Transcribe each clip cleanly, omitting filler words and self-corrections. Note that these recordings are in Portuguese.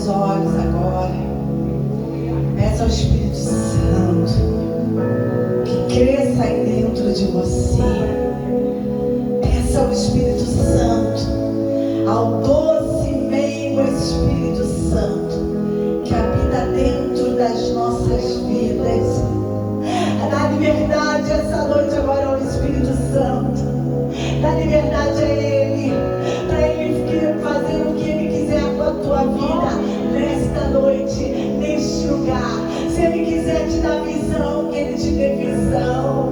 olhos agora. Peça ao Espírito Santo que cresça aí dentro de você. Peça ao Espírito Santo, ao doce meio Espírito Santo, que habita dentro das nossas vidas. Dá liberdade essa noite agora ao Espírito Santo. Dá liberdade a Ele, para Ele fazer o que Ele quiser com a tua vida nesta noite, neste lugar. Se Ele quiser te dar visão, que Ele te dê visão.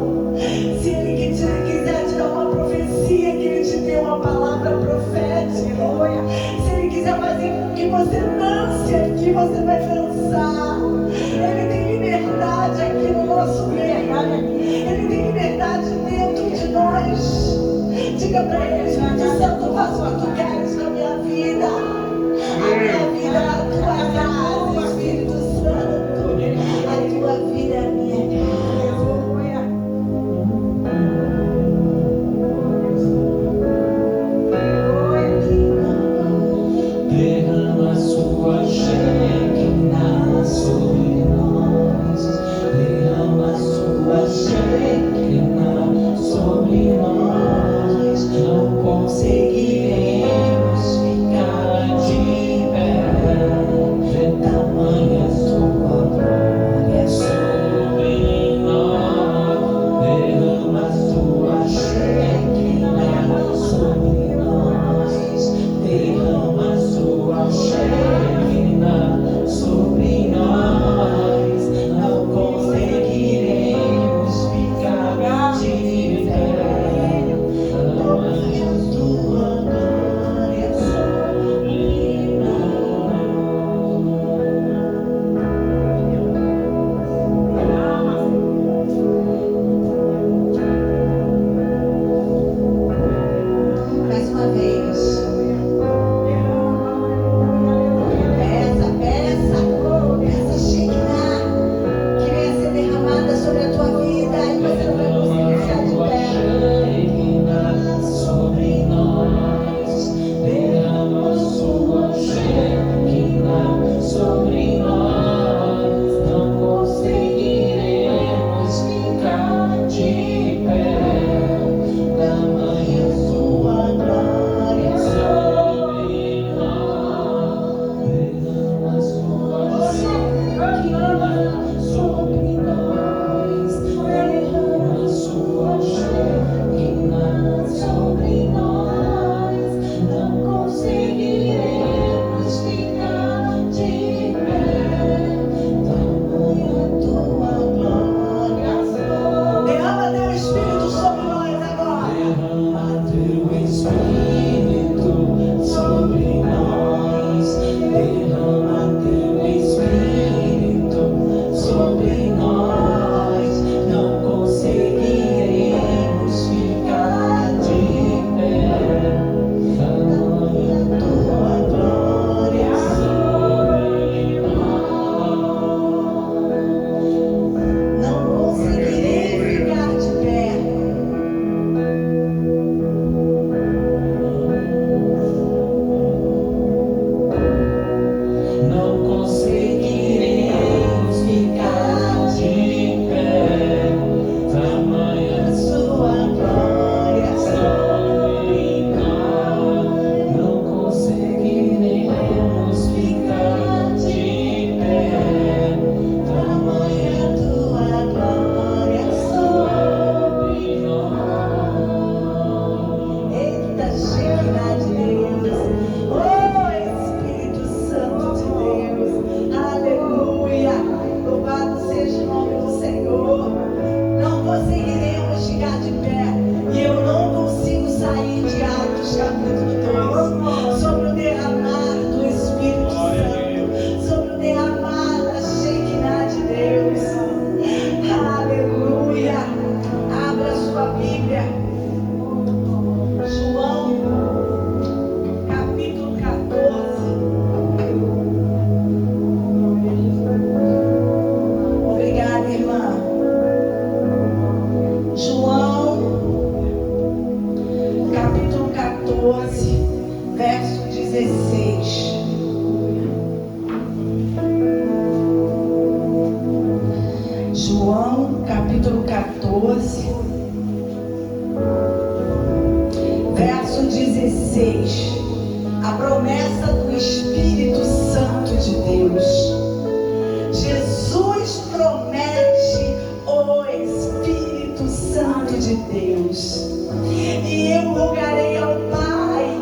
Se Ele quiser te dar uma profecia, que Ele te dê uma palavra profética. Se Ele quiser fazer com que você dance aqui, você vai dançar. Ele tem liberdade aqui no nosso meio. Ele tem liberdade dentro de nós. Diga para Ele: Espírito Santo, faça o que tu queres com a minha vida. A minha vida é a tua casa, Espírito Santo. A tua vida é a minha casa. Derrama a sua Shekinah sobre nós. Derrama a sua Shekinah sobre nós. Não conseguiremos ficar de pé. Tamanha sua glória sobre nós. Derrama a sua Shekinah sobre nós. Derrama a sua Shekinah sobre nós. Não conseguiremos ficar de pé. Tamanha sua glória sobre nós. Mais uma vez. Peça Shekinah, que venha ser derramada sobre a tua vida e você não vai conseguir ficar de pé. Shekinah sobre nós. Derrama a sua Shekinah sobre nós. Não conseguiremos ficar de pé. Tamanha sua glória sobre nós. Derrama a sua Shekinah sobre nós. Derrama a sua Shekinah sobre nós. Não conseguiremos ficar de pé. Tamanha tua glória sobre. Derrama teu Espírito sobre nós agora. Derrama teu Espírito sobre nós. Derrama teu Espírito sobre nós. Não conseguiremos ficar de pé. Tamanha tua glória sobre nós. Não conseguirei ficar de pé. Não conseguiremos ficar de pé. Tamanha sua glória sobre nós. Não conseguiremos ficar de pé. Tamanha tua glória sobre nós. Eita, Shekinah de Deus. Oh, Espírito Santo de Deus. Aleluia. Louvado seja o nome do Senhor. Não conseguiremos ficar de pé. E eu não consigo sair de Atos capítulo 2. Sobre o derramar do Espírito Santo. Sobre o derramar da Shekinah de Deus. Aleluia. Abra sua Bíblia. João, capítulo 14. Obrigada, irmã. João, capítulo 14, verso 16. 6, a promessa do Espírito Santo de Deus. Jesus promete o Espírito Santo de Deus. E eu rogarei ao Pai,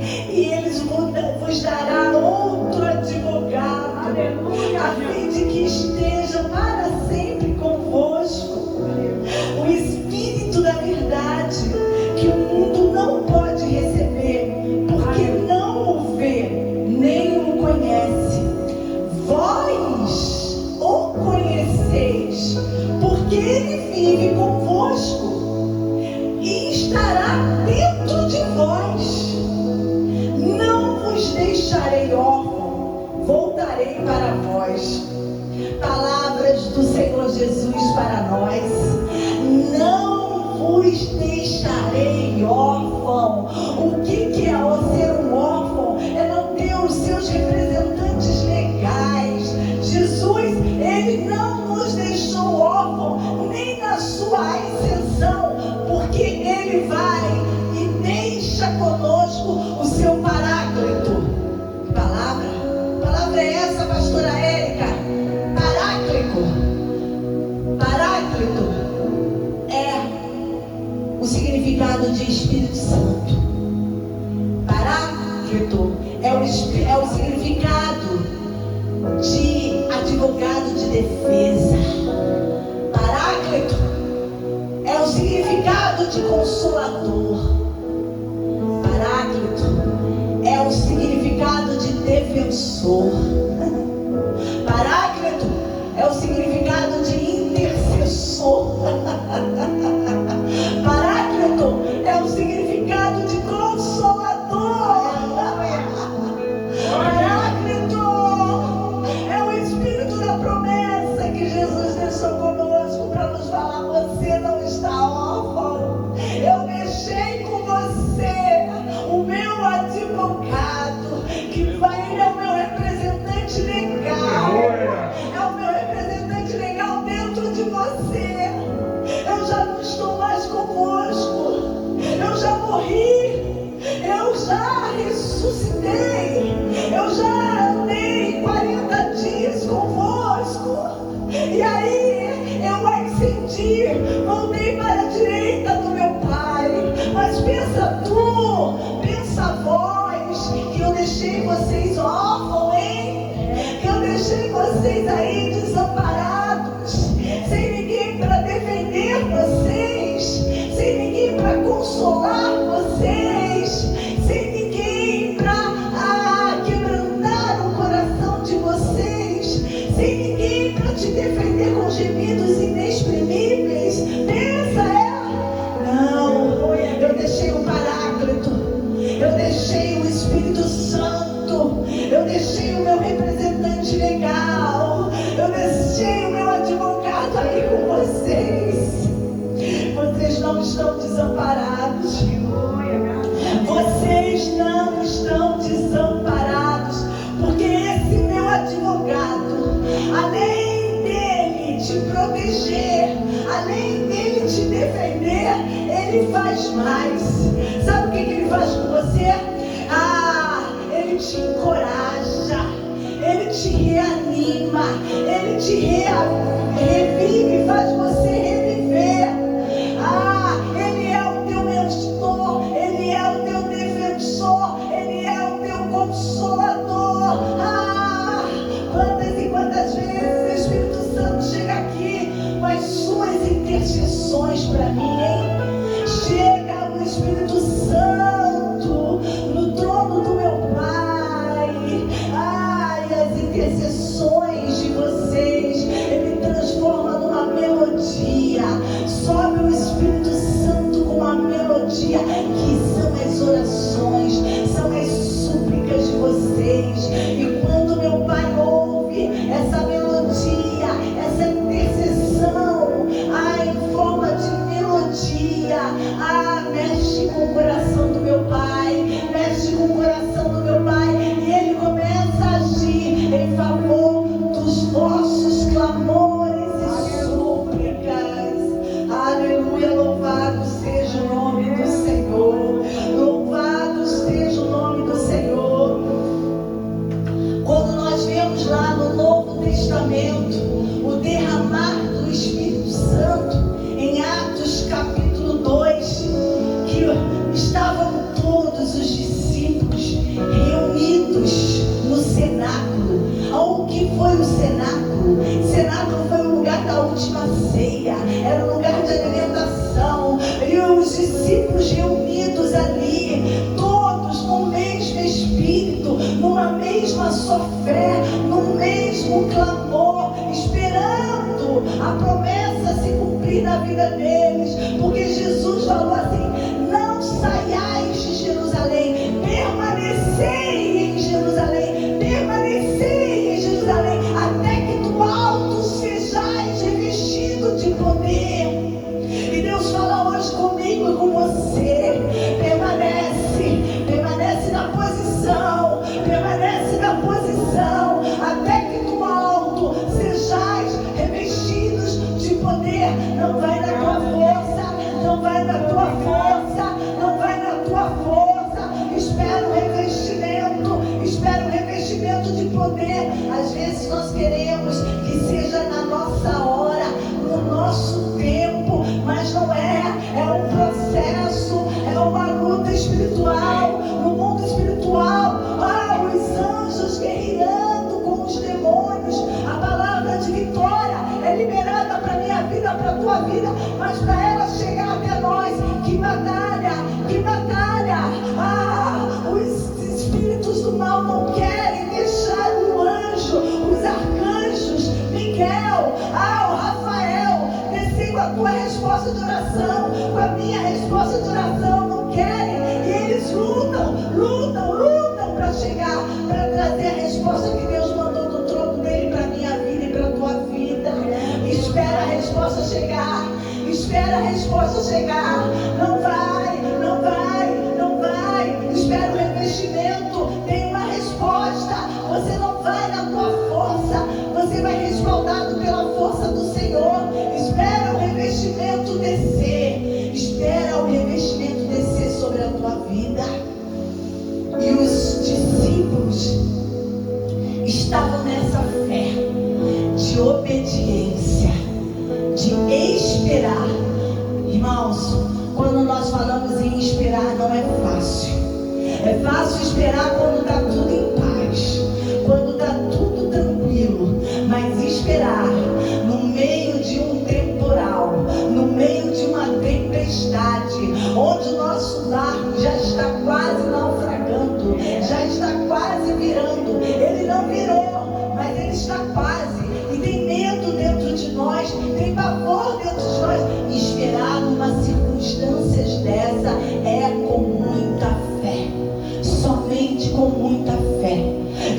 e Ele vos dará outro advogado, a fim de que esteja para sempre convosco. O Espírito da verdade, que o mundo não pode receber, porque não o vê, nem o conhece. Vós o conheceis, porque Ele vive convosco e estará dentro de vós. Não vos deixarei órfão, voltarei para vós. Palavras do Senhor Jesus para nós. Não vos deixarei órfão. O que é ser um órfão? É não ter os seus representantes legais. Jesus, Ele não nos deixou órfão, nem na sua ascensão, porque Ele vai e deixa conosco o seu Paráclito. Que palavra? Que palavra é essa, pastora Érica? Paráclito é o significado de Espírito Santo. Paráclito é o significado de advogado de defesa. Paráclito é o significado de consolador. Paráclito é o significado de defensor. Paráclito é o significado de intercessor. Paráclito é o significado de consolador. Paráclito é o Espírito da promessa que Jesus deixou conosco para nos falar: você não está órfão. Eu deixei com você o meu advogado, que vai, ele é o meu representante legal. É o meu representante legal dentro de você. Eu já não estou mais convosco. Eu já morri. Eu já ressuscitei. Eu já andei 40 dias convosco. E aí eu ascendi, voltei para a direita do meu Pai. Mas pensa tu, pensa vós, que eu deixei vocês órfãos, hein? Que eu deixei vocês aí desamparados, sem ninguém para defender vocês, sem ninguém para consolar vocês, sem ninguém para quebrantar o coração de vocês, sem ninguém para te defender com gemidos inexprimíveis. Pensa, não, eu deixei o Paráclito, eu deixei o Espírito Santo, eu deixei o meu representante legal, eu deixei o meu advogado aí com vocês. Vocês não estão desamparados. Vocês não estão desamparados, porque esse meu advogado, além dele te proteger, além dele te defender, ele faz mais. Sabe o que ele faz com você? Ele te encoraja, ele te reanima, ele te revive, faz você reviver. Ele é o teu mentor, ele é o teu defensor, ele é o teu consolador. Quantas e quantas vezes o Espírito Santo chega aqui com as suas intercessões para mim, hein? Chega o Espírito Santo no trono do meu Pai. As intercessões de vocês, Ele transforma revestimento de poder. Às vezes nós queremos que seja na nossa hora, no nosso tempo, mas não é. É um processo, é uma luta espiritual. No mundo espiritual, os anjos guerreando com os demônios. A palavra de vitória é liberada para a minha vida, para a tua vida, mas para ela chegar até nós, que batalha, que batalha. Os espíritos do mal não querem deixar o anjo, os arcanjos, Miguel, o Rafael, descer com a tua resposta de oração, com a minha resposta de oração, não querem, e eles lutam para chegar, para trazer a resposta que Deus mandou do trono dele para a minha vida e para a tua vida. Espera a resposta chegar, espera a resposta chegar, não vai, não vai, não vai, espera o revestimento, tem uma resposta, você não vai na tua força, você vai respaldado pela força do Senhor. Espera o revestimento descer, espera o revestimento descer sobre a tua vida. E os discípulos estavam nessa fé de obediência, de esperar. Irmãos, quando nós falamos em esperar, não é fácil. É fácil esperar quando está tudo em paz, quando está tudo tranquilo. Mas esperar no meio de um temporal, no meio de uma tempestade, onde o nosso barco já está quase naufragando, já está quase virando. Ele não virou, mas ele está quase. E tem medo dentro de nós, tem pavor dentro de nós. Esperar numa circunstâncias dessa é com muita fé, somente com muita fé.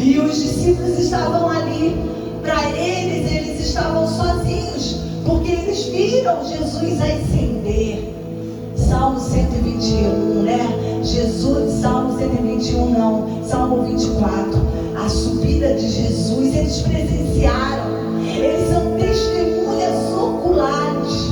E os discípulos estavam ali, para eles estavam sozinhos, porque eles viram Jesus ascender. Salmo 121, né? Jesus, Salmo 121 não, Salmo 24. A subida de Jesus, eles presenciaram. Eles são testemunhas oculares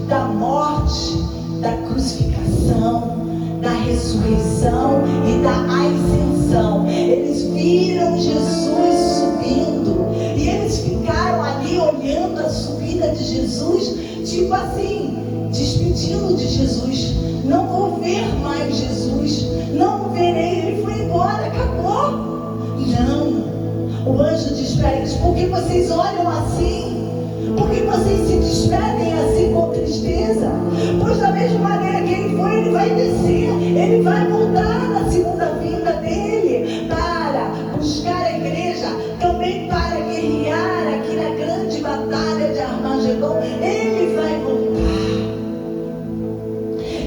da morte, da crucificação, da ressurreição e da ascensão. Eles viram Jesus subindo e eles ficaram ali olhando a subida de Jesus, tipo assim, despedindo de Jesus. Não vou ver mais Jesus, não verei, ele foi embora, acabou. Não, o anjo diz para eles: por que vocês olham assim? Por que vocês se despedem assim com tristeza? Pois da mesma maneira que ele foi, ele vai descer, ele vai voltar na segunda vinda dele para buscar a igreja, também para guerrear aqui na grande batalha de Armagedon. Ele vai voltar.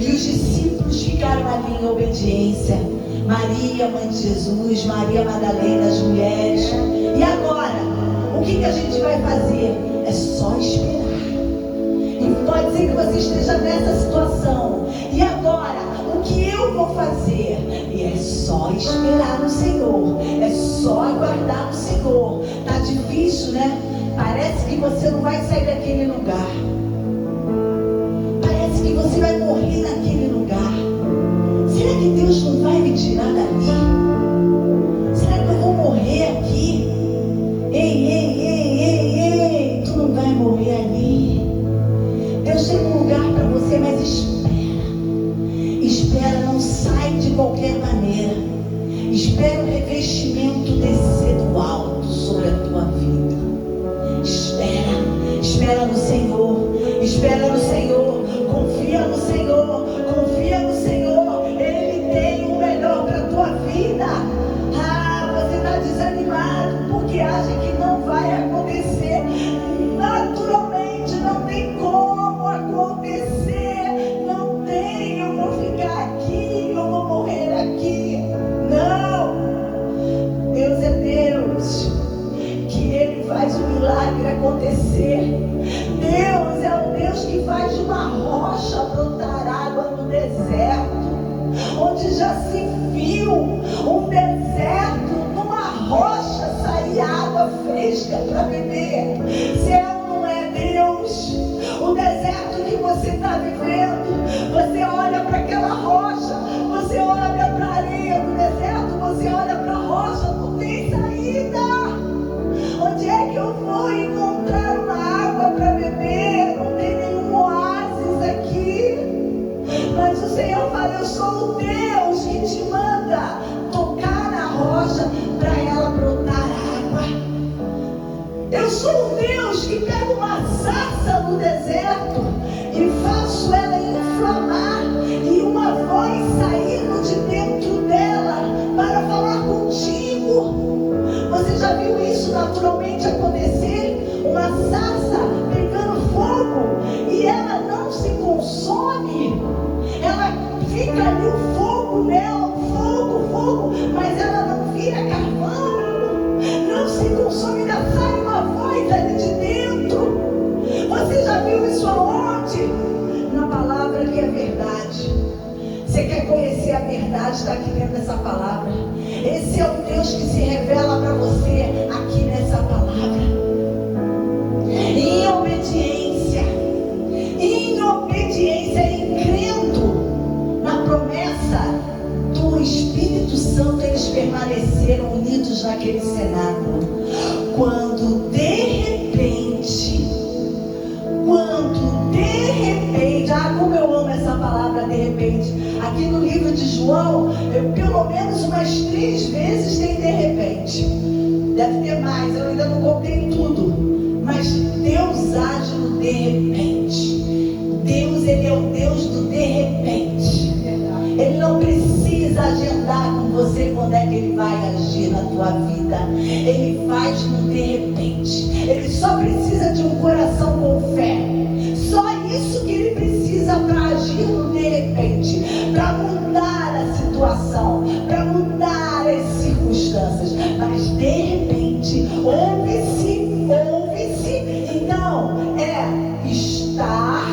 E os discípulos ficaram ali em obediência. Maria, mãe de Jesus, Maria Madalena, as mulheres. E agora, o que a gente vai fazer? É só esperar. E pode ser que você esteja nessa situação. E agora, o que eu vou fazer? E é só esperar no Senhor. É só aguardar no Senhor. Tá difícil, né? Parece que você não vai sair daquele lugar. Parece que você vai morrer naquele lugar. Será que Deus não vai me tirar dali? Será que eu vou morrer aqui? Ei, tu não vai morrer ali. Deus tem um lugar para você, mas espera, não sai de qualquer maneira. Espera o revestimento descer do alto sobre a tua vida. Espera no Senhor, espera no Senhor, confia no Senhor, confia no Senhor. Ele tem o melhor para a tua vida. Você está desanimado porque acha que não vai acontecer. Naturalmente não tem como acontecer. Não tem, eu vou ficar aqui, eu vou morrer aqui. Não, Deus é Deus, que Ele faz o milagre acontecer. Deus é o Deus que faz de uma rocha brotar água no deserto, onde já se viu um deserto, numa rocha sair água fresca para beber. Céu não é Deus. O deserto que você está vivendo, você olha para aquela rocha, você olha para a areia do deserto, você olha para a rocha, não tem saída. pego uma sarça no deserto e faço ela inflamar, e uma voz saindo de dentro dela para falar contigo. Você já viu isso naturalmente acontecer? Uma sarça pegando fogo e ela não se consome. Ela fica ali o fogo nela, fogo, mas ela não vira carvão, não se consome, ainda sai uma voz ali de dentro. Você já viu isso aonde? Na palavra que é verdade. Você quer conhecer a verdade? Está aqui dentro dessa palavra. Esse é o Deus que se revela para você aqui nessa palavra. Em obediência, em crendo na promessa do Espírito Santo, eles permaneceram unidos naquele cenáculo. Quando de repente, como eu amo essa palavra de repente. Aqui no livro de João, pelo menos umas 3 vezes tem de repente. Deve ter mais, eu ainda não contei tudo. Mas Deus age no de repente. Deus, Ele é o Deus do de repente. Ele não precisa agendar com você quando é que Ele vai agir na tua vida. Ele faz no de repente. Ele só precisa de um coração com fé. Só isso que Ele precisa para agir no de repente, para mudar a situação, para mudar as circunstâncias. Mas de repente, ouve-se. Então, estar.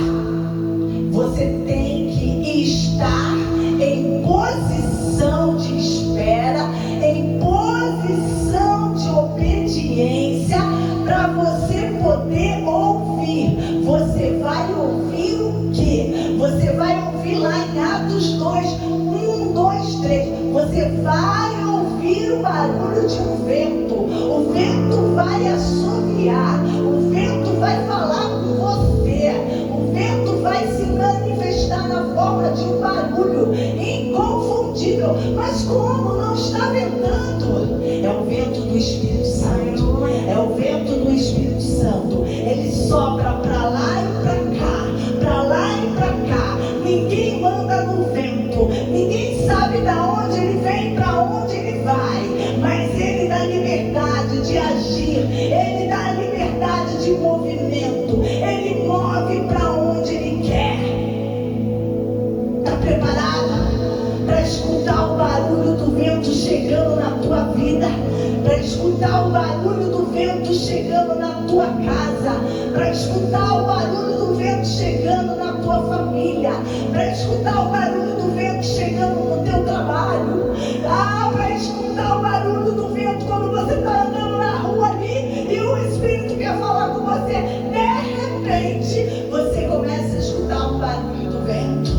Você tem que estar em posição de espera, em posição de obediência, para você poder ouvir. Você vai ouvir o quê? Você vai ouvir lá em Atos 2, 1, 2, 3. Você vai ouvir o barulho de um vento. O vento vai assoviar. O vento vai falar com você. O vento vai se manifestar na forma de um barulho inconfundível. Mas como não está ventando? É o vento do Espírito Santo. É o vento do Espírito Santo. Ele sopra para lá e para cá, para lá e para cá. Ninguém manda no vento. Ninguém sabe de onde ele vem, para onde ele vai. Mas ele dá liberdade de agir. Ele dá liberdade de movimento. Ele move para onde ele quer. Está preparado para escutar o barulho do vento chegando na tua vida? Para escutar o barulho do vento chegando na tua casa? Para escutar o barulho do vento chegando na tua família? Para escutar o barulho do vento chegando no teu trabalho? Para escutar o barulho do vento quando você está andando na rua ali e o Espírito quer falar com você. De repente, você começa a escutar o barulho do vento.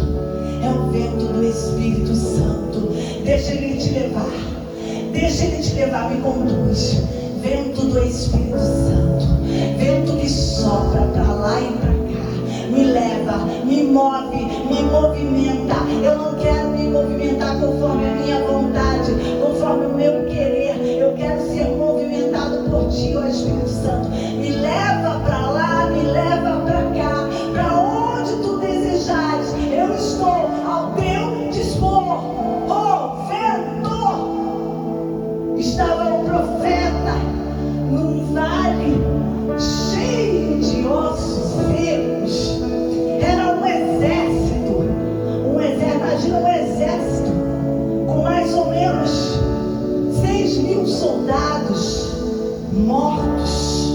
É o vento do Espírito Santo. Deixa Ele te levar. Deixa Ele te levar, me conduz. Vento do Espírito Santo. Vento que sopra para lá e para cá. Me leva, me move, me movimenta. Eu não quero me movimentar conforme a minha vontade, conforme o meu querer. Eu quero ser movimentado por Ti, ó Espírito Santo. Me leva para lá, me leva para cá. Para onde Tu desejares, eu estou ao Teu dispor. Oh, vento! Estava um profeta num vale cheio de ossos secos. Era um exército, imagina um exército com mais ou menos 6.000 soldados mortos.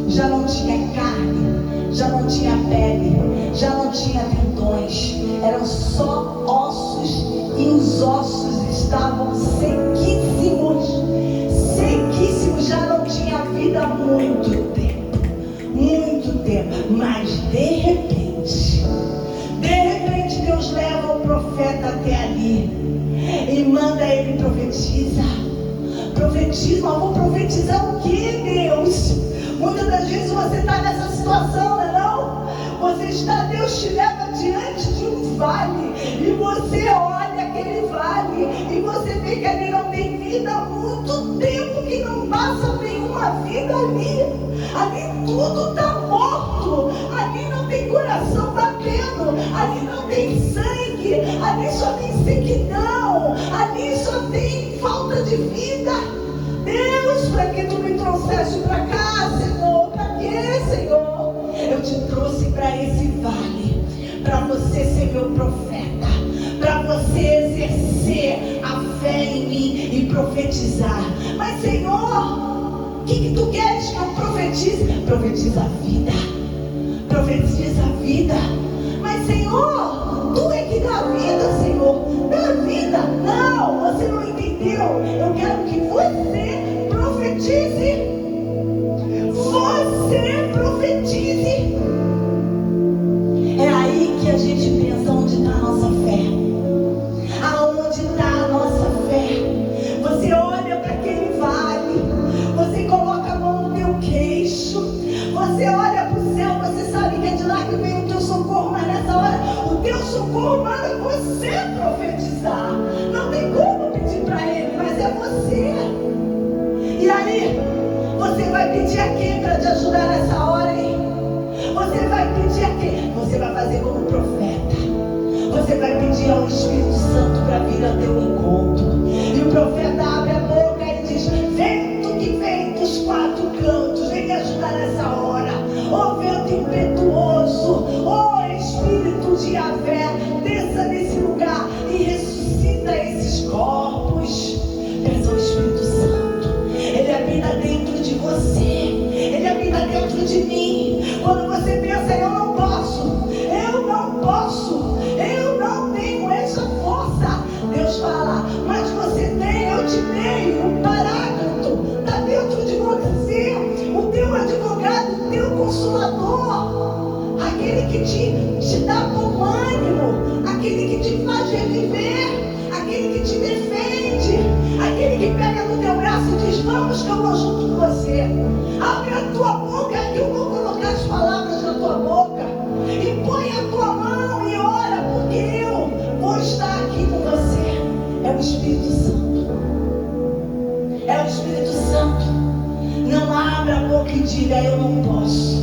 Já não tinha carne, já não tinha pele, já não tinha tendões, eram só ossos, e os ossos estavam sequíssimos, já não tinha vida há muito tempo, mas de repente Deus leva o profeta até ali e manda ele profetiza. Profetiza, mas vou profetizar o que, Deus? Muitas das vezes você está nessa situação, não é não? Deus te leva diante de um vale e você olha aquele vale e você vê que ali não tem vida há muito tempo, que não passa nenhuma a vida ali. Ali tudo está morto. Ali não tem coração batendo. Ali não tem sangue. Ali só tem sequidão. Ali só tem falta de vida. Deus, para que tu me trouxeste para cá, Senhor? Para que, Senhor? Eu te trouxe para esse vale, para você ser meu profeta, para você exercer a fé em mim e profetizar. Mas, Senhor, o que tu queres que eu profetize? Profetiza a vida. Profetiza a vida. Mas, Senhor, tu é que dá vida, Senhor. Dá vida. Não, você não entendeu. Eu quero que você profetize. Você profetize. É aí que a gente pensa onde está a nossa fé. Aonde está a nossa fé? Você olha para aquele vale, você coloca a mão no teu queixo, você olha para o céu, você sabe que é de lá que vem o teu socorro, mas nessa hora o teu socorro manda você profetizar. Não tem como pedir para ele, mas é você. E aí, você vai pedir a quem para te ajudar nessa hora, hein? Você vai pedir a quem? Você vai fazer como profeta. Você vai pedir ao Espírito Santo para vir ao teu encontro. E o profeta abre a boca e diz: vento que vem dos quatro cantos, vem me ajudar nessa hora. Ó vento impetuoso, ó Espírito de Yahvé, desça nesse lugar e ressuscita esses corpos. Peça ao Espírito Santo. Ele habita dentro de você. Ele habita dentro de mim. Quando você pensa, eu não posso, eu não tenho essa força, Deus fala, mas você tem, eu te dei. O Paráclito está dentro de você, o teu advogado, o teu consolador, aquele que te dá bom ânimo, aquele que te faz reviver, aquele que te defende, aquele que pega no teu braço e diz: vamos que eu vou junto com você. Abre a tua boca que eu vou colocar as palavras na tua boca. E põe a tua mão e ora, porque eu vou estar aqui com você. É o Espírito Santo. É o Espírito Santo. Não abra a boca e diga: eu não posso.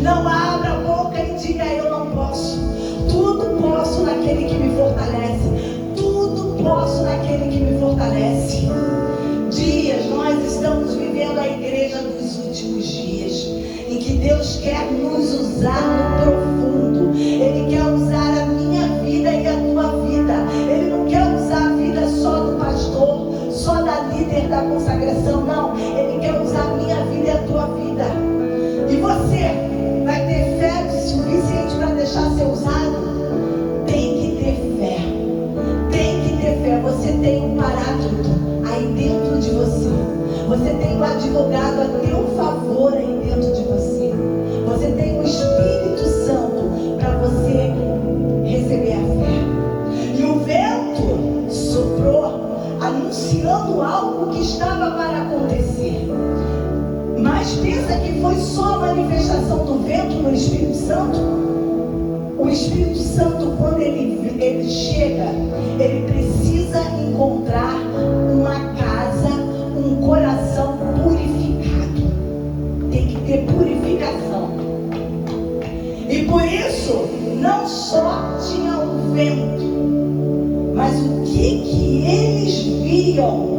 Não abra a boca e diga: eu não posso. Tudo posso naquele que me fortalece. Tudo posso naquele que me fortalece. Dias, nós estamos vivendo a igreja dos últimos dias, em que Deus quer nos usar no profundo. Ele quer usar a minha vida e a tua vida. Ele não quer usar a vida só do pastor, só da líder da consagração, não. Ele quer usar a minha vida e a tua vida. E você vai ter fé suficiente para deixar ser usado? Tem que ter fé. Tem que ter fé. Você tem um Paráclito aí dentro de você. Você tem um advogado a teu favor aí dentro de você. Você tem o Espírito Santo para você receber a fé. E o vento soprou, anunciando algo que estava para acontecer. Mas pensa que foi só a manifestação do vento no Espírito Santo? O Espírito Santo, quando ele chega, ele precisa encontrar uma casa, um coração purificado. Tem que ter purificação. E por isso, não só tinha o vento, mas o que eles viam?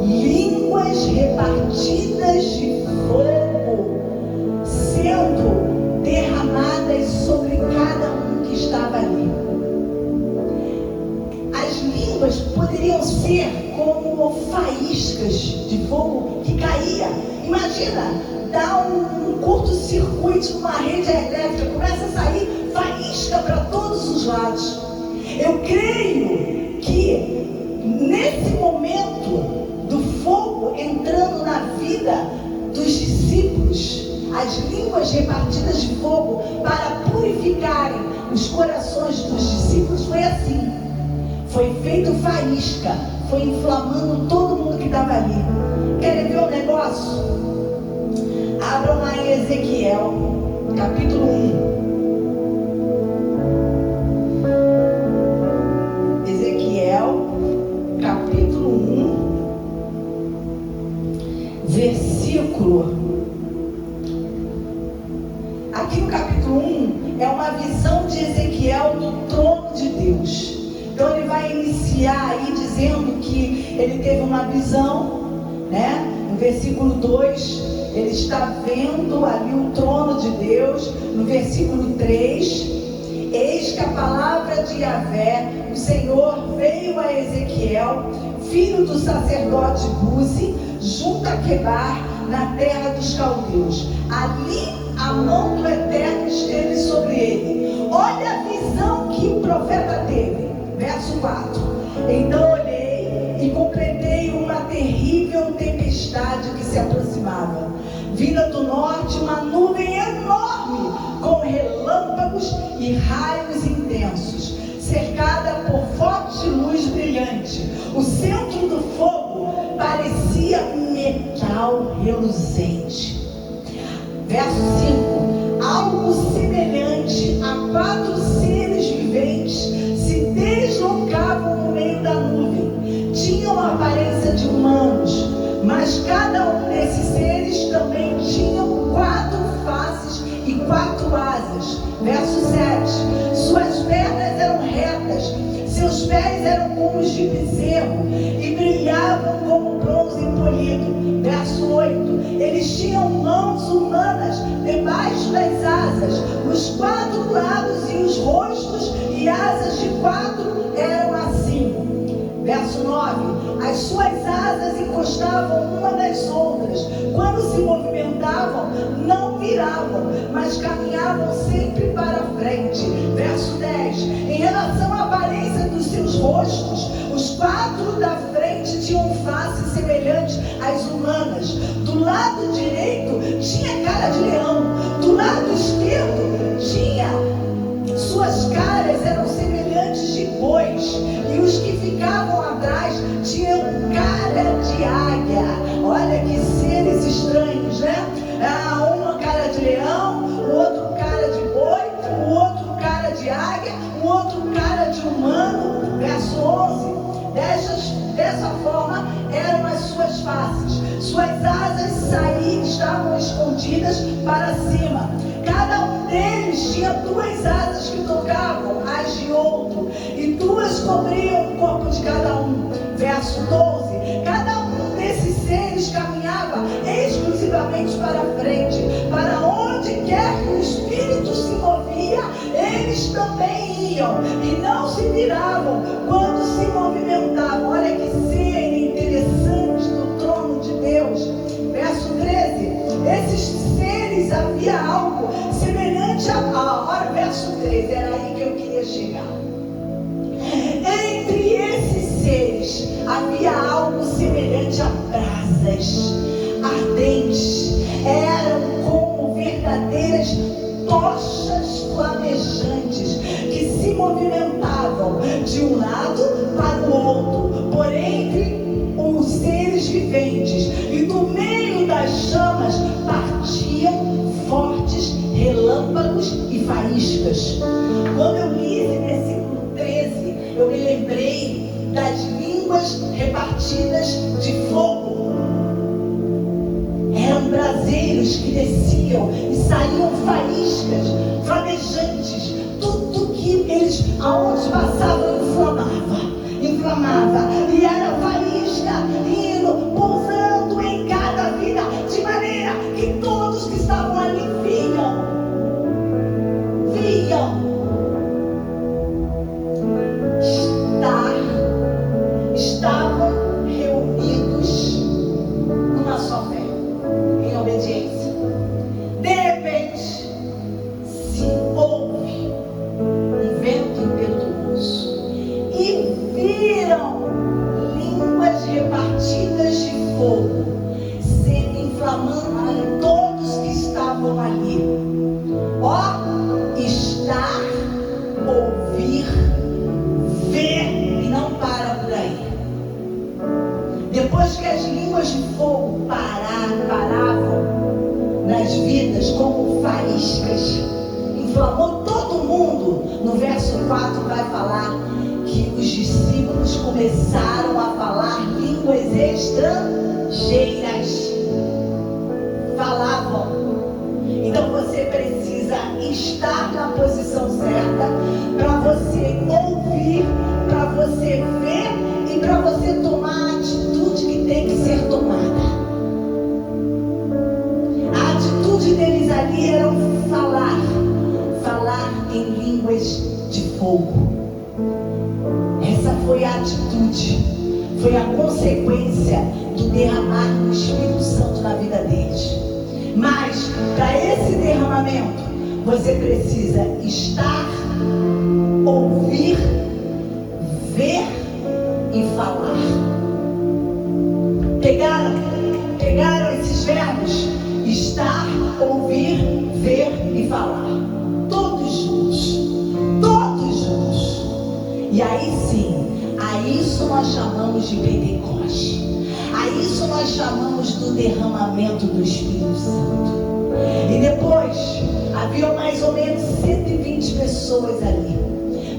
Línguas repartidas de fogo sendo derramadas sobre cada um que estava ali. As línguas poderiam ser como faíscas de fogo que caía. Imagina, dá um curto-circuito numa rede elétrica, começa a sair faísca para todos os lados. Eu creio que nesse momento do fogo entrando na vida dos discípulos, as línguas repartidas de fogo para purificarem os corações dos discípulos, foi assim. Foi feito faísca, foi inflamando todo mundo que estava ali. Querem ver o negócio? Abram lá em Ezequiel, capítulo 1. Ezequiel, capítulo 1, versículo versículo, aqui no capítulo 1, é uma visão de Ezequiel do trono de Deus. Então ele vai iniciar aí dizendo que ele teve uma visão, né? No versículo 2, ele está vendo ali o trono de Deus. No versículo 3, eis que a palavra de Yahvé, o Senhor, veio a Ezequiel, filho do sacerdote Buzi, junto a Quebar, na terra dos caldeus. Ali a mão do Eterno esteve sobre ele. Olha a visão que o profeta teve. Verso 4. Então olhei e compreendei uma terrível tempestade que se aproximava. Vinda do norte uma nuvem enorme, com relâmpagos e raios intensos, cercada por forte luz brilhante. O centro do fogo parecia metal reluzente. Verso 5. Algo semelhante a 4 seres viventes se deslocavam no meio da nuvem. Tinham a aparência de humanos, mas cada um desses seres também tinham 4 faces e 4 asas. Verso 7. Suas pernas eram retas, seus pés eram como os de bezerro e brilhavam como bronze polido. Verso 8. Eles tinham mãos humanas debaixo das asas, nos 4 lados, e os rostos e asas de 4 eram assim. Verso 9. As suas asas encostavam uma das outras. Quando se movimentavam, não viravam, mas caminhavam sempre para frente. Verso 10. Em relação à aparência dos seus rostos, os 4 da frente tinham faces semelhantes às humanas. Do lado direito tinha cara de leão, do lado esquerdo tinha, suas caras eram semelhantes de bois, e os que ficavam atrás tinham cara de águia. Olha que seres estranhos, né? Uma cara de leão, o outro cara de boi, o outro cara de águia, o outro cara de humano. Verso 11. Dessa forma eram as suas faces. Suas asas estavam escondidas para cima. Cada um deles tinha 2 asas que tocavam as de outro, e 2 cobriam o corpo de cada um. Verso 12. Cada um desses seres caminhava exclusivamente para frente. Para onde quer que o Espírito se movia, eles também iam, e não se viravam quando se movimentavam. Olha que cena interessante do trono de Deus. Verso 13. Esses seres, havia algo semelhante a... Olha, verso 13, era aí que eu queria chegar. Entre esses seres havia algo semelhante a brasas ardentes. Eram como verdadeiras tochas flamejantes que se movimentavam de um lado para o outro, por entre os seres viventes, e do meio das chamas partiam fortes relâmpagos e faíscas. Quando eu li esse versículo 13, eu me lembrei das línguas repartidas de fogo. Eram braseiros que desciam e saíam faíscas, flamejantes. Tudo que eles, aonde passavam, inflamava. E era faísca indo, pousando em cada vida, de maneira que todos que estavam ali estavam reunidos numa só fé, em obediência. De repente, se ouve um vento impetuoso e viram línguas repartidas de fogo sendo inflamando em todos que estavam ali. Estar, ouvir, ver, e não para por aí. Depois que as línguas de fogo paravam nas vidas como faíscas, inflamou todo mundo. No verso 4 vai falar que os discípulos começaram a falar línguas estrangeiras. falavam. Então você precisa estar na posição certa para você ouvir, para você ver e para você tomar a atitude que tem que ser tomada. A atitude deles ali era falar em línguas de fogo. Essa foi a atitude, foi a consequência do derramar do Espírito Santo na vida deles. Mas para esse derramamento você precisa estar, ouvir, ver e falar. Pegaram esses verbos: estar, ouvir, ver e falar. Todos juntos. E aí sim, a isso nós chamamos de Pentecoste. A isso nós chamamos do derramamento do Espírito Santo. E depois, havia mais ou menos 120 pessoas ali.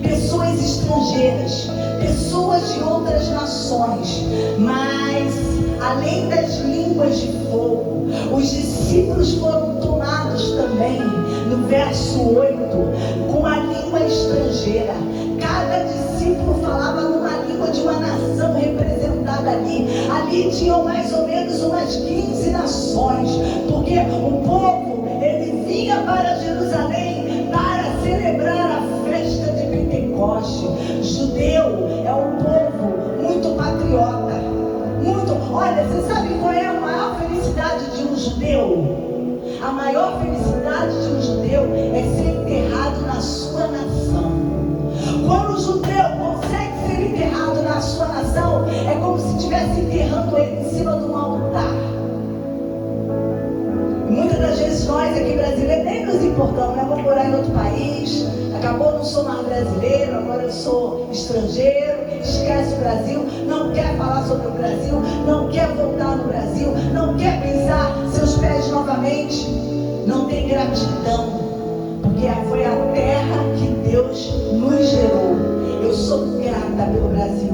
Pessoas estrangeiras, pessoas de outras nações. Mas, além das línguas de fogo, os discípulos foram tomados também, no verso 8, com a língua estrangeira. Cada discípulo falava numa língua de uma nação representada ali. Ali tinham mais ou menos umas 15 nações, porque o povo, ele vinha para Jerusalém para celebrar a festa de Pentecoste. Judeu é um povo muito patriota. Olha, você sabe qual é a maior felicidade de um judeu? A maior felicidade de um judeu é ser enterrado na sua nação. Quando o judeu consegue ser enterrado na sua nação, é como se estivesse enterrando ele em cima de um altar. E muitas das vezes nós aqui brasileiros nem nos importamos, né? Vou morar em outro país, acabou, não sou mais brasileiro, agora eu sou estrangeiro, esquece o Brasil, não quer falar sobre o Brasil, não quer voltar no Brasil, não quer pisar seus pés novamente, não tem gratidão, porque foi a terra que Deus nos gerou. Eu sou grata pelo Brasil,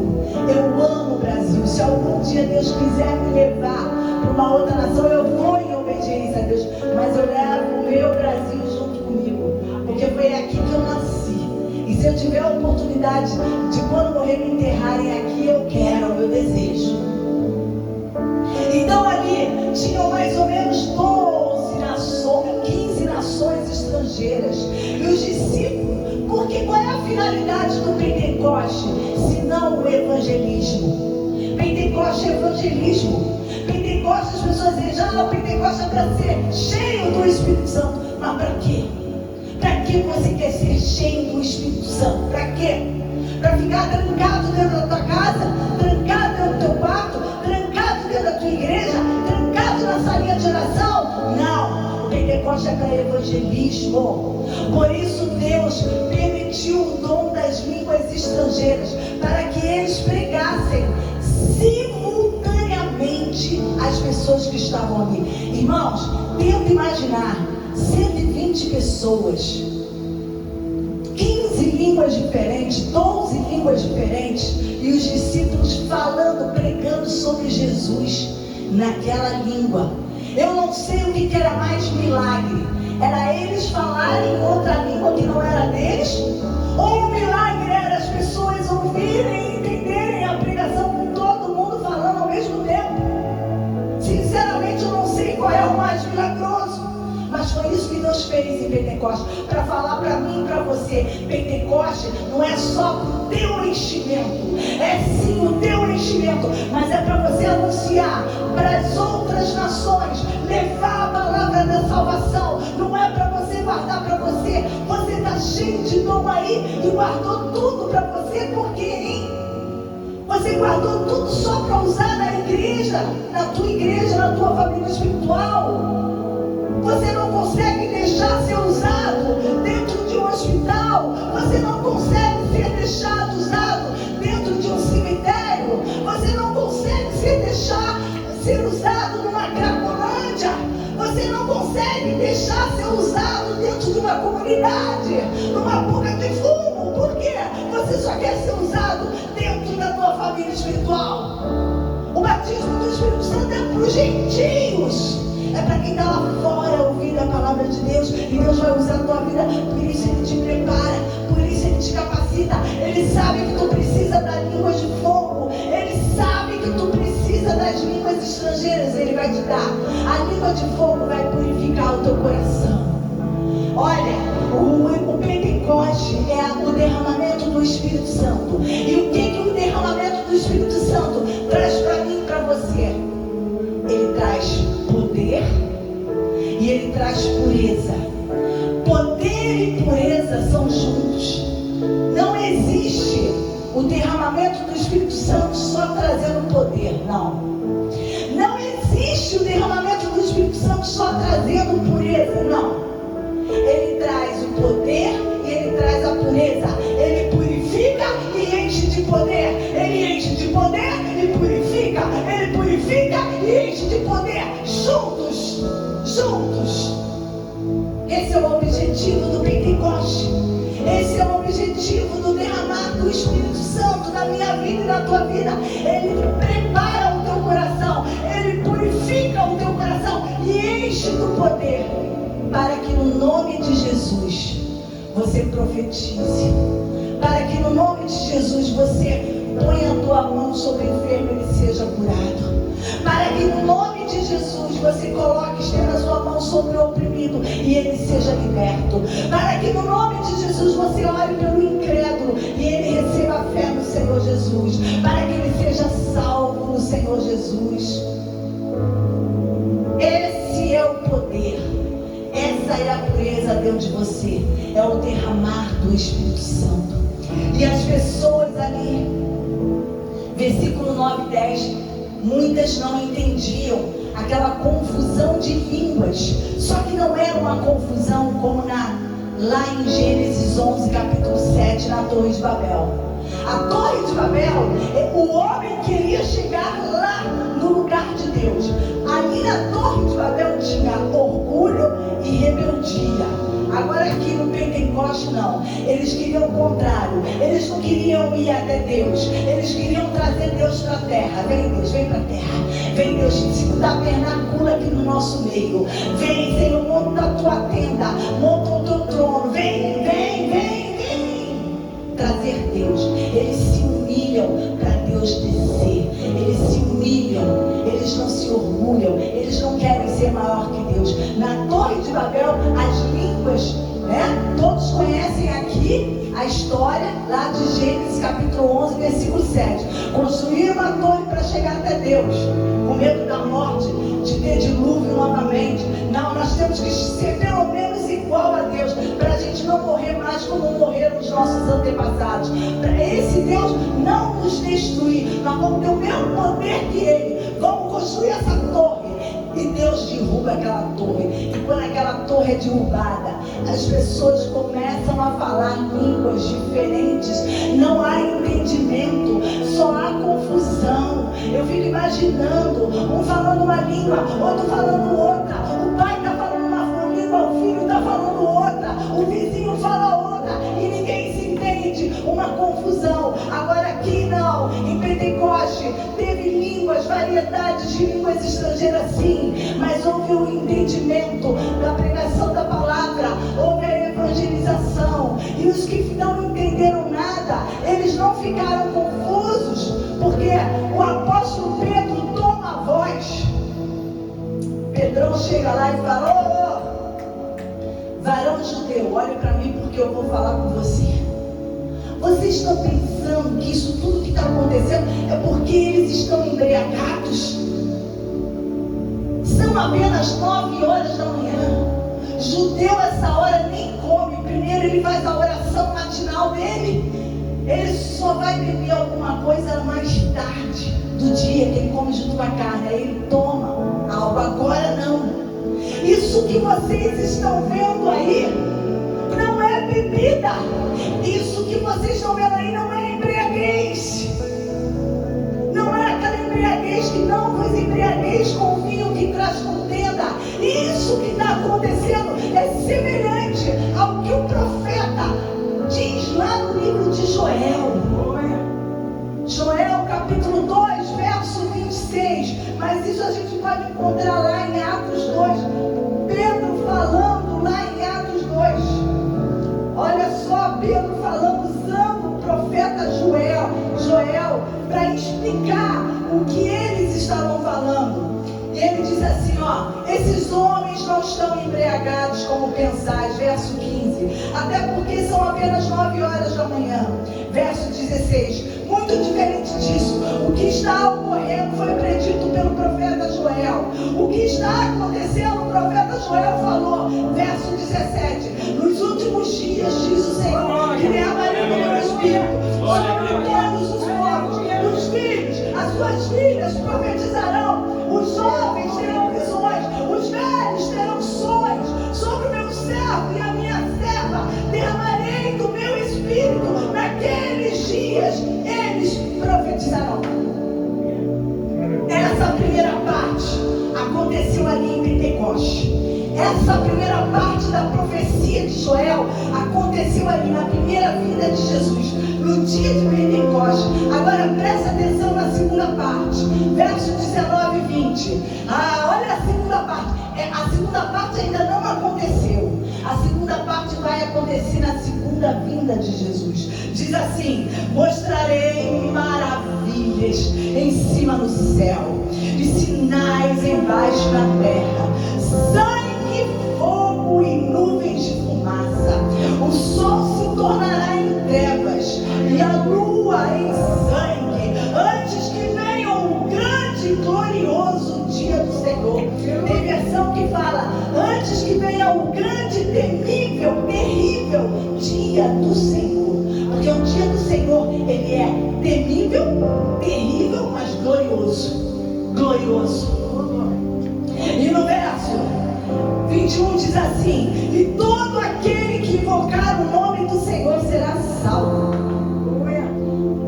eu amo o Brasil. Se algum dia Deus quiser me levar para uma outra nação, eu vou em obediência a Deus, mas eu levo o meu Brasil junto comigo, porque foi aqui que eu nasci. E se eu tiver a oportunidade de quando morrer me enterrarem aqui, eu quero, é o meu desejo. Então ali tinham mais ou menos 12 nações, 15 nações estrangeiras. E os discípulos, porque qual é a finalidade do Pentecoste? Se não o evangelismo. Pentecoste é evangelismo. Pentecoste, as pessoas dizem, o Pentecoste é para ser cheio do Espírito Santo. Mas para quê? Para que você quer ser cheio do Espírito Santo? Para quê? Para ficar trancado dentro da tua casa, trancado dentro do teu quarto, trancado dentro da tua igreja, trancado na salinha de oração? Não, o Pentecoste é para evangelismo. Por isso Deus permitiu o dom das línguas estrangeiras, para que eles pregassem simultaneamente as pessoas que estavam ali. Irmãos, tenta imaginar 120 pessoas, 15 línguas diferentes, 12 línguas diferentes, e os discípulos falando, pregando sobre Jesus naquela língua. Eu não sei o que era mais milagre. Era eles falarem em outra língua que não era deles? Ou o milagre era as pessoas ouvirem e entenderem a pregação com todo mundo falando ao mesmo tempo? Sinceramente, eu não sei qual é o mais milagroso. Mas foi isso que Deus fez em Pentecoste, para falar para mim e para você. Pentecoste não é só para o teu enchimento, é sim o teu enchimento, mas é para você anunciar para as outras nações, levar a palavra da salvação. Não é para você guardar para você. Você está cheio de dom aí e guardou tudo para você, por quê, hein? Você guardou tudo só para usar na igreja, na tua família espiritual. Você não consegue deixar ser usado dentro de um hospital. Você não consegue ser deixado usado dentro de um cemitério. Você não consegue ser usado numa cracolândia. Você não consegue deixar ser usado dentro de uma comunidade, numa boca de fumo. Por quê? Você só quer ser usado dentro da tua família espiritual. O batismo do Espírito Santo é para os gentios. é para quem está lá fora ouvindo a palavra de Deus. E Deus vai usar a tua vida. Por isso Ele te prepara, por isso Ele te capacita. Ele sabe que tu precisa da língua de fogo. Ele sabe que tu precisa das línguas estrangeiras. Ele vai te dar. A língua de fogo vai purificar o teu coração. Olha, o Pentecoste é o derramamento do Espírito Santo. E o que o derramamento do Espírito Santo traz para mim e para você? Ele traz poder e ele traz pureza. Poder e pureza são juntos. Não existe o derramamento do Espírito Santo só trazendo poder, não. Não existe o derramamento do Espírito Santo só trazendo pureza, não. Ele traz o poder e ele traz a pureza. Ele purifica e enche de poder. Ele enche de poder e purifica. Ele purifica e enche de poder. Juntos, juntos. Esse é o objetivo do Pentecoste. Esse é o objetivo do derramar do Espírito Santo na minha vida e na tua vida. Ele prepara o teu coração. Ele purifica o teu coração e enche do poder. Para que no nome de Jesus você profetize. Para que no nome de Jesus você ponha a tua mão sobre o enfermo e ele seja curado. Para que no nome de Jesus você coloque, estenda a sua mão sobre o oprimido e ele seja liberto. Para que no nome de Jesus você ore pelo incrédulo e ele receba a fé no Senhor Jesus. Para que ele seja salvo no Senhor Jesus. Esse é o poder. Essa é a pureza dentro de você. É o derramar do Espírito Santo. E as pessoas ali, versículo 9 e 10, muitas não entendiam aquela confusão de línguas. Só que não era uma confusão como lá em Gênesis 11, capítulo 7, na Torre de Babel. A Torre de Babel, o homem queria chegar lá no lugar de Deus. Ali na Torre de Babel tinha orgulho e rebeldia. Agora aqui no Pentecoste não. Eles queriam o contrário. Eles não queriam ir até Deus. Eles queriam trazer Deus para a terra. Vem Deus, vem para a terra. Vem Deus, se tabernacula aqui no nosso meio. Vem Senhor, monta a tua tenda. Monta o teu trono. Vem, vem, vem, vem. Trazer Deus. Eles se humilham para Deus descer. Eles se humilham. Eles não se orgulham. Eles não querem ser maior que Deus. Na Torre de Babel, as línguas, né? Todos conhecem aqui a história lá de Gênesis capítulo 11, versículo 7. Construíram uma torre para chegar até Deus, com medo da morte, de ter dilúvio novamente. Não, nós temos que ser pelo menos igual a Deus, para a gente não morrer mais como morreram os nossos antepassados. Para esse Deus não nos destruir, nós vamos ter o mesmo poder que Ele. Vamos construir essa torre. E Deus derruba aquela torre. E quando aquela torre é derrubada, as pessoas começam a falar línguas diferentes. Não há entendimento, só há confusão. Eu fico imaginando um falando uma língua, outro falando outra. O pai está falando uma língua, o filho está falando outra, o vizinho fala outra e ninguém se entende. Uma confusão. Agora aqui não, em Pentecoste teve línguas, variedades de línguas estrangeiras, sim, mas houve o entendimento da pregação da palavra, houve a evangelização. E os que não entenderam nada, eles não ficaram confusos, porque o apóstolo Pedro toma a voz. Pedrão chega lá e fala: ô, varão judeu, olhe para mim porque eu vou falar com você. Vocês estão pensando que isso tudo que está acontecendo é porque eles estão embriagados? São apenas 9 horas da manhã. Judeu essa hora nem come. Primeiro ele faz a oração matinal dele. Ele só vai beber alguma coisa mais tarde do dia, que ele come junto com a carne. Aí ele toma algo. Agora não. Isso que vocês estão vendo aí não é bebida. Isso que vocês estão vendo aí não é embriaguez. Não é aquela embriaguez que não vos embriagueis com o vinho que traz contenda. Isso que está acontecendo é semelhante ao que o profeta diz lá no livro de Joel. Joel capítulo 2, verso 26. Mas isso a gente pode encontrar lá em Atos 2. Pedro falando lá em Atos 2. Olha só, Pedro falando, usando o profeta Joel para explicar o que eles estavam falando. E ele diz assim, ó: esses homens não estão embriagados como pensais, verso 15, até porque são apenas 9 horas da manhã. Verso 16, muito diferente disso, o que está ocorrendo foi predito pelo profeta Joel. O que está acontecendo, o profeta Joel falou. Verso 17, nos últimos dias, diz o Senhor, que derramarei o meu espírito sobre todos os povos, os filhos, as suas filhas profetizarão, os jovens terão visões, os velhos terão sonhos. Sobre o meu servo e a minha serva derramarei do meu espírito. Naqueles dias eles profetizarão. Essa primeira parte aconteceu ali em Pentecoste. Essa primeira parte da profecia de Joel aconteceu ali na primeira vinda de Jesus, no dia de Pentecoste. Agora presta atenção na segunda parte, versos 19 e 20. Olha a segunda parte. A segunda parte ainda não aconteceu. A segunda parte vai acontecer na segunda vinda de Jesus. Diz assim: mostrarei maravilhas em cima no céu e sinais embaixo na terra, sangue, fogo e nuvens de fumaça. O sol se tornará em trevas e a lua em sangue, antes que venha o grande e glorioso dia do Senhor. Tem versão que fala: antes que venha o grande, temível, terrível dia do Senhor. Porque o dia do Senhor, ele é temível, terrível, mas glorioso. Glorioso. E no verso 21 diz assim: e todo aquele que invocar o nome do Senhor será salvo.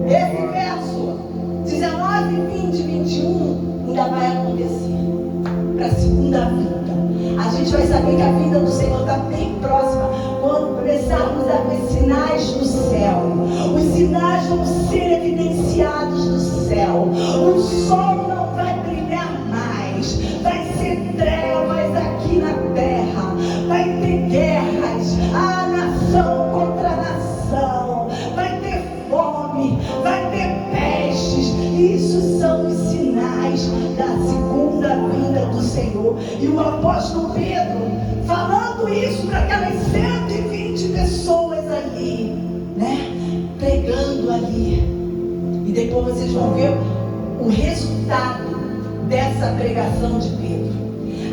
Esse verso 19, 20, 21 ainda vai acontecer para a segunda vinda. A gente vai saber que a vinda do Senhor está bem próxima quando começarmos a ver sinais do céu. Os sinais vão ser evidenciados do céu. O sol não vai brilhar mais, vai ser trevas aqui na terra, vai ter guerras, a nação contra a nação, vai ter fome, vai ter pestes. Isso são os sinais da segunda vinda do Senhor. E o apóstolo Pedro falando isso para aquelas 120 pessoas ali, né, pregando ali. E depois vocês vão ver o resultado dessa pregação de Pedro.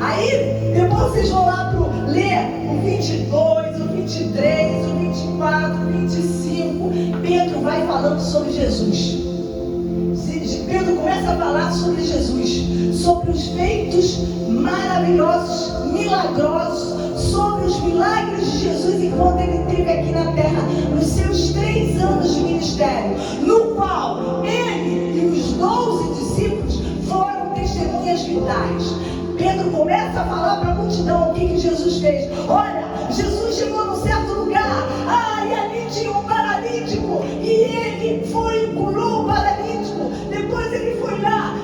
Aí, depois vocês vão lá para ler o 22, o 23, o 24, o 25. Pedro vai falando sobre Jesus. Pedro começa a falar sobre Jesus, sobre os feitos maravilhosos, milagrosos, sobre os milagres de Jesus enquanto ele esteve aqui na terra, nos seus 3 anos de ministério, no qual ele e os 12 discípulos foram testemunhas vitais. Pedro começa a falar para a multidão o que Jesus fez. Olha, Jesus chegou num certo lugar, e ali tinha um paralítico, e ele foi e curou o paralítico. Depois ele foi lá,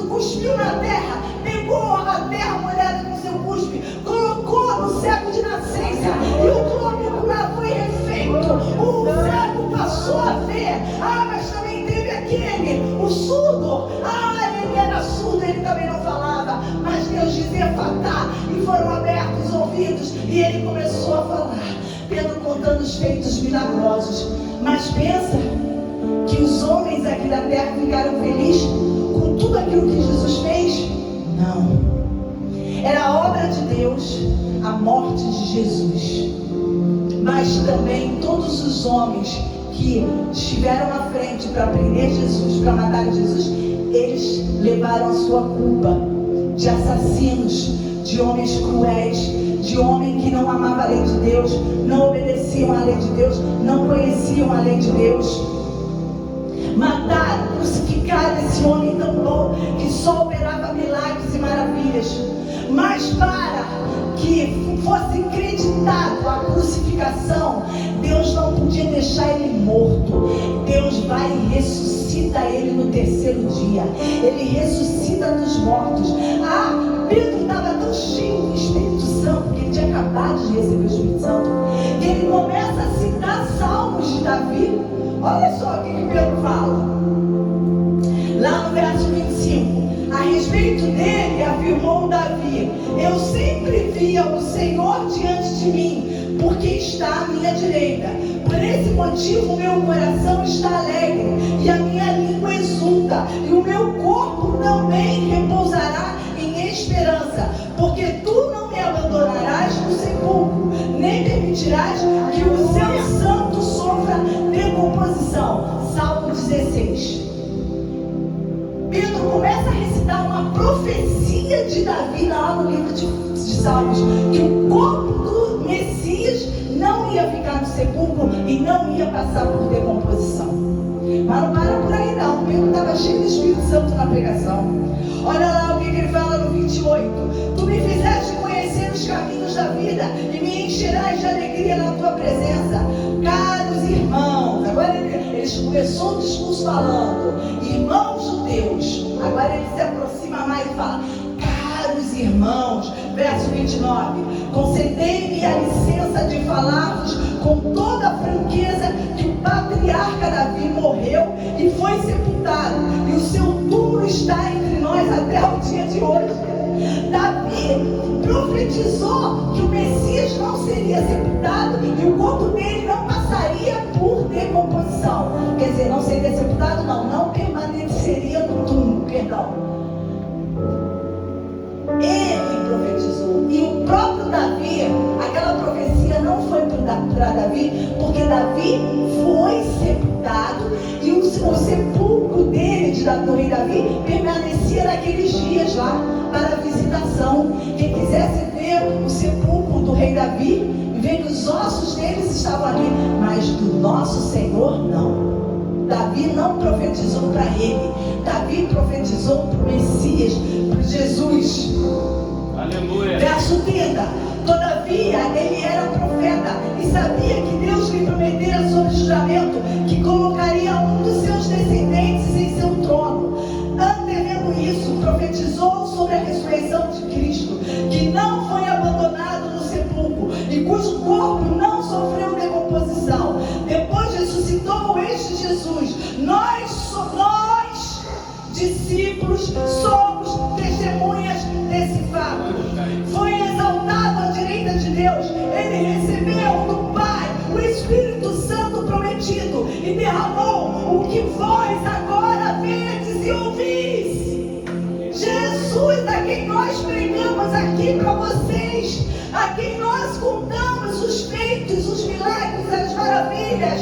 cuspiu na terra, pegou a terra molhada com seu cuspe, colocou no cego de nascença, e o glóbulo lá foi refeito. O cego passou a ver. Mas também teve aquele, o surdo. Ele era surdo, ele também não falava, mas Deus dizia fatá, e foram abertos os ouvidos, e ele começou a falar. Pedro contando os feitos milagrosos. Mas pensa que os homens aqui da terra ficaram felizes com tudo aquilo que Jesus fez? Não. Era a obra de Deus, a morte de Jesus. Mas também todos os homens que estiveram à frente para prender Jesus, para matar Jesus, eles levaram a sua culpa de assassinos, de homens cruéis, de homem que não amava a lei de Deus, não obedeciam à lei de Deus, não conheciam a lei de Deus. Mataram, crucificaram esse homem tão bom, que só operava milagres e maravilhas. Mas para que fosse acreditado a crucificação, Deus não podia deixar ele morto. Deus vai e ressuscita ele no terceiro dia. Ele ressuscita dos mortos. Pedro estava tão cheio do Espírito Santo, porque ele tinha acabado de receber o Espírito Santo, que ele começa a citar salmos de Davi. Olha só o que Pedro fala lá no verso 25. A respeito dele, afirmou Davi: eu sempre via o Senhor diante de mim, porque está à minha direita. Por esse motivo, meu coração está alegre, e a minha língua exulta, e o meu corpo também repousará em esperança, porque tu não me abandonarás no sepulcro, nem permitirás que o seu santo sofra decomposição. Salmo 16. Pedro começa a recitar uma profecia de Davi lá no livro de Salmos, que o corpo do Messias não ia ficar no sepulcro e não ia passar por decomposição. Mas não para por aí não. Pedro estava cheio do Espírito Santo na pregação. Olha lá o que ele fala no 28. Tu me fizeste conhecer os caminhos da vida e me encherás de alegria na tua presença. Caros irmãos, agora ele começou o discurso falando, irmãos judeus. Agora ele se aproxima mais e fala: caros irmãos, verso 29, concedei-me a licença de falar-vos com toda a franqueza que o patriarca Davi morreu e foi sepultado, e o seu túmulo está entre nós até o dia de hoje. Davi profetizou que o Messias não seria sepultado e o corpo dele não passaria por decomposição. Quer dizer, não seria sepultado, não permaneceria no túmulo, perdão. Ele profetizou, e o próprio Davi, aquela profecia não foi para Davi, porque Davi foi sepultado e o sepulcro dele, do rei Davi, permanecia naqueles dias lá para a visitação. Quem quisesse ver o sepulcro do rei Davi, ver que os ossos deles estavam ali, mas do nosso Senhor não. Davi não profetizou para ele, Davi profetizou para o Messias, para Jesus. Aleluia. Verso 30. Todavia ele era profeta e sabia que Deus lhe prometera sobre julgamento que colocaria um dos seus descendentes em seu trono. Antevendo isso, profetizou sobre a ressurreição de Cristo, que não foi abandonado no sepulcro e cujo corpo não sofreu decomposição. Depois ressuscitou este Jesus. Nós, discípulos, somos testemunhas desse fato. Foi exaltado à direita de Deus. Ele recebeu do Pai o Espírito Santo prometido e derramou o que vós agora vedes e ouvis. Jesus, a quem nós pregamos aqui para vocês, a quem nós contamos os feitos, os milagres, as maravilhas,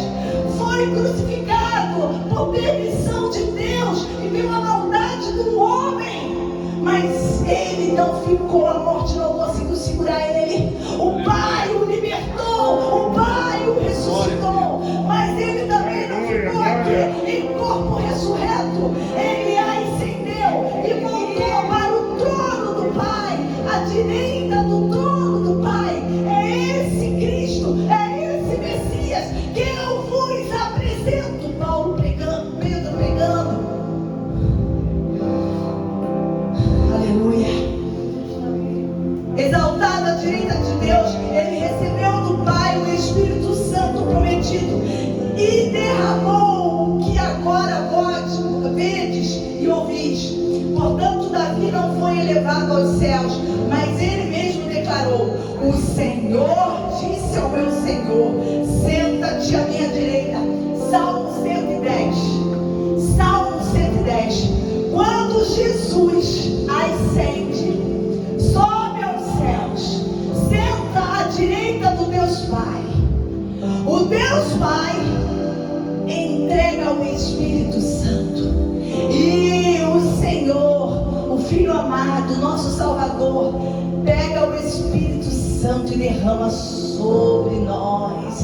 foi crucificado por permissão de Deus e pela maldade do homem. Mas ele não ficou, a morte não conseguiu segurar ele. O Pai o libertou, o Pai o ressuscitou, mas ele também não ficou aqui em corpo ressurreto. Ele ascendeu e voltou para o trono do Pai, à direita do trono do Pai. É esse Cristo, é esse Messias que eu vos apresento. Paulo pregando, Pedro pregando. Aleluia. Exaltado à direita de Deus, ele recebeu do Pai o Espírito Santo prometido e derramou o que agora vós vedes e ouvis. Portanto, Davi não foi elevado aos céus, mas ele mesmo declarou: o Senhor disse ao meu Senhor: senta-te à minha direita. Salmo 110. Salmo 110. Quando Jesus ascende, sobe aos céus, senta à direita do Deus Pai, o Deus Pai entrega o Espírito Santo, e o Senhor, o Filho amado, nosso Salvador, pega o Espírito Santo e derrama sobre nós,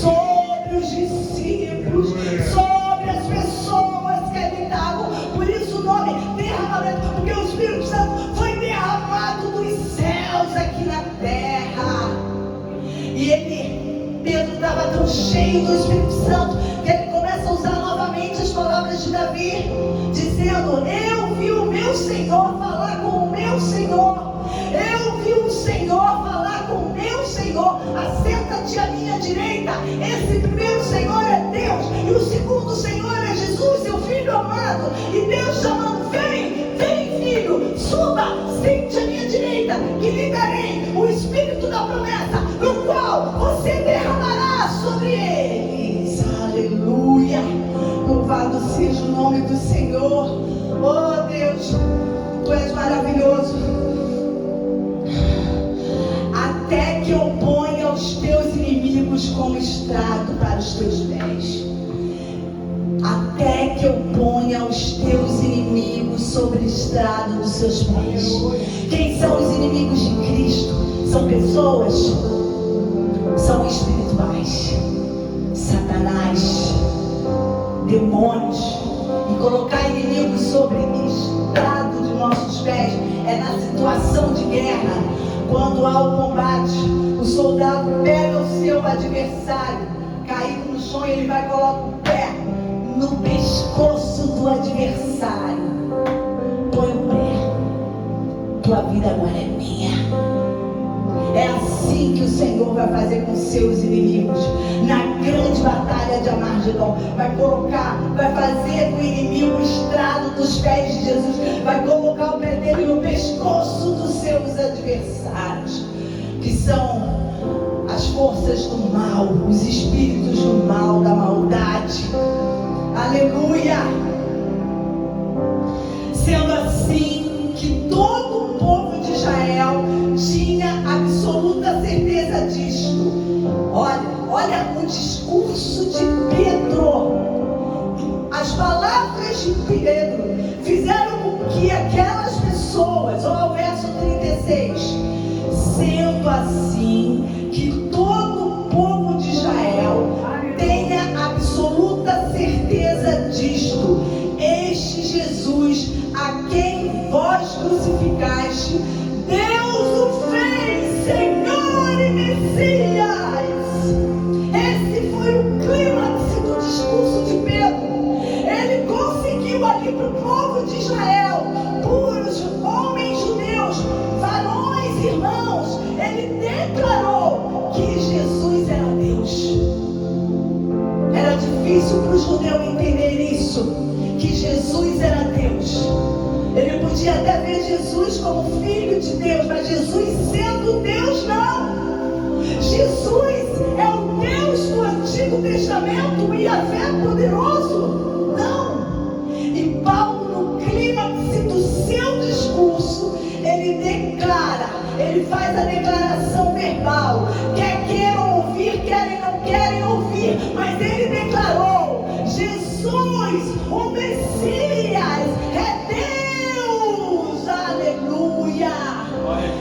sobre os discípulos, sobre as pessoas que habitavam. Por isso o nome derramamento, porque o Espírito Santo foi derramado dos céus aqui na terra. tão cheio do Espírito Santo que ele começa a usar novamente as palavras de Davi, dizendo: eu vi o meu Senhor falar com o meu Senhor. Eu vi o Senhor falar com o meu Senhor: assenta-te à minha direita. Esse primeiro Senhor é Deus, e o segundo Senhor é Jesus, seu Filho amado. E Deus chamando: vem, vem filho, suba, sente à minha direita, que lhe darei o Espírito da promessa, no qual você derramará sobre eles. Aleluia, louvado seja o nome do Senhor. Oh Deus, Tu és maravilhoso. Até que eu ponha os teus inimigos como estrado para os teus pés. Até que eu ponha os teus inimigos sobre o estrado dos seus pés. Quem são os inimigos de Cristo? São pessoas, são espirituais, Satanás, demônios. E colocar inimigos sobre o estrado de nossos pés é na situação de guerra. Quando há o combate, o soldado pega o seu adversário caído no chão e ele vai colocar o pé no pescoço do adversário. Põe o pé. Tua vida agora é minha. É assim que o Senhor vai fazer com seus inimigos. Na grande batalha de Armagedon, vai fazer do inimigo o estrado dos pés de Jesus. Vai colocar o pé dele no pescoço dos seus adversários, que são as forças do mal, os espíritos do mal, da maldade. Aleluia! Sendo assim que todo o povo de Israel tinha absoluta certeza disto. Olha o discurso de Pedro. As palavras de Pedro fizeram com que aquelas pessoas, olha o verso 36, sendo assim que todo o povo de Israel tenha absoluta certeza disto: este Jesus a quem vós crucificaste, Deus o fez Senhor e Messias. Esse foi o clímax do discurso de Pedro. Ele conseguiu ali para o povo de Israel, puros, homens judeus, varões, irmãos, ele declarou que Jesus era Deus. Era difícil para o judeu entender isso, que Jesus era Deus. Ele podia até ver Jesus como filho de Deus, mas Jesus sendo Deus, não. Jesus é o Deus do Antigo Testamento, e Yahvé poderoso? Não. E Paulo, no clímax do seu discurso, ele declara, ele faz a declaração verbal. Quer queiram ouvir, querem não querem ouvir, mas ele declarou: Jesus, o Messias, é Deus. Aleluia.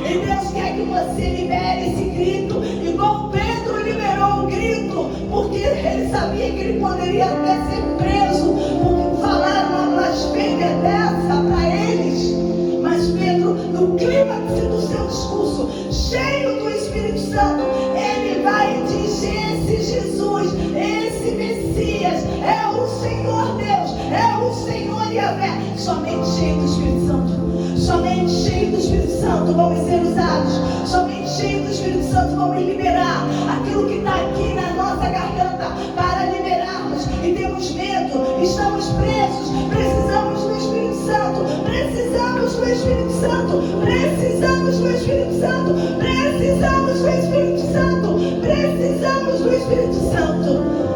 E Deus quer que você libere esse grito, igual Pedro liberou o grito, porque ele sabia que ele poderia até ser preso por falar uma blasfêmia dessa para eles. Mas Pedro, no clímax do seu discurso, cheio do Espírito Santo, ele vai dizer: esse Jesus, esse Messias, é o Senhor Deus, é o Senhor Yahvé. Somente cheio do Espírito Santo, somente cheio do Espírito Santo vamos ser usados, somente cheio do Espírito Santo vamos liberar aquilo que está aqui na nossa garganta, para liberarmos. E temos medo, estamos presos, precisamos do Espírito Santo, precisamos do Espírito Santo, precisamos do Espírito Santo, precisamos do Espírito Santo, precisamos do Espírito Santo.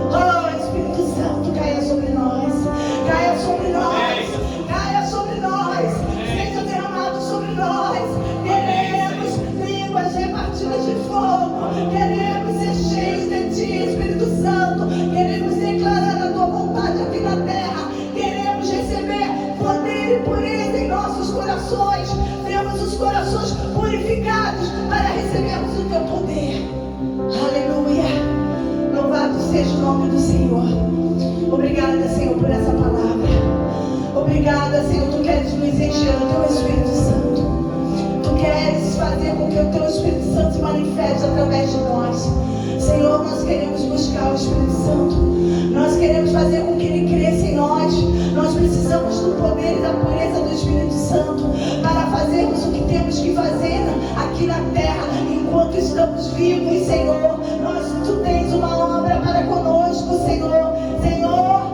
Oh, Espírito Santo, caia sobre nós, caia sobre nós, caia sobre nós, seja derramado sobre nós. Queremos línguas repartidas de fogo, queremos ser cheios de Ti, Espírito Santo, queremos declarar a Tua vontade aqui na terra, queremos receber poder e pureza em nossos corações. Temos os corações purificados para recebermos o Teu poder. Aleluia. Louvado seja o nome do Senhor. Obrigada, Senhor, por essa palavra. Obrigada, Senhor, Tu queres nos encher do Teu Espírito Santo. Tu queres fazer com que o Teu Espírito Santo se manifeste através de nós. Senhor, nós queremos buscar o Espírito Santo. Nós queremos fazer com que Ele cresça em nós. Nós precisamos do poder e da pureza do Espírito Santo para fazermos o que temos que fazer aqui na terra enquanto estamos vivos, Senhor. Tu tens uma obra para conosco, Senhor. Senhor,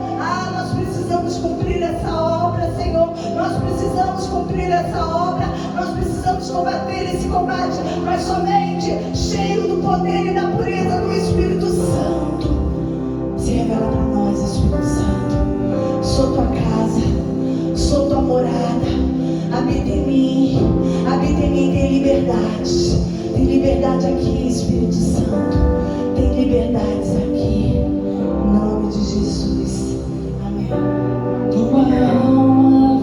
nós precisamos cumprir essa obra, Senhor. Nós precisamos cumprir essa obra. Nós precisamos combater esse combate, mas somente cheio do poder e da pureza do Espírito Santo. Se revela para nós, Espírito Santo. Sou tua casa, sou tua morada. Habita em mim, tem liberdade. Tem liberdade aqui, Espírito Santo. Tem liberdade, Senhor.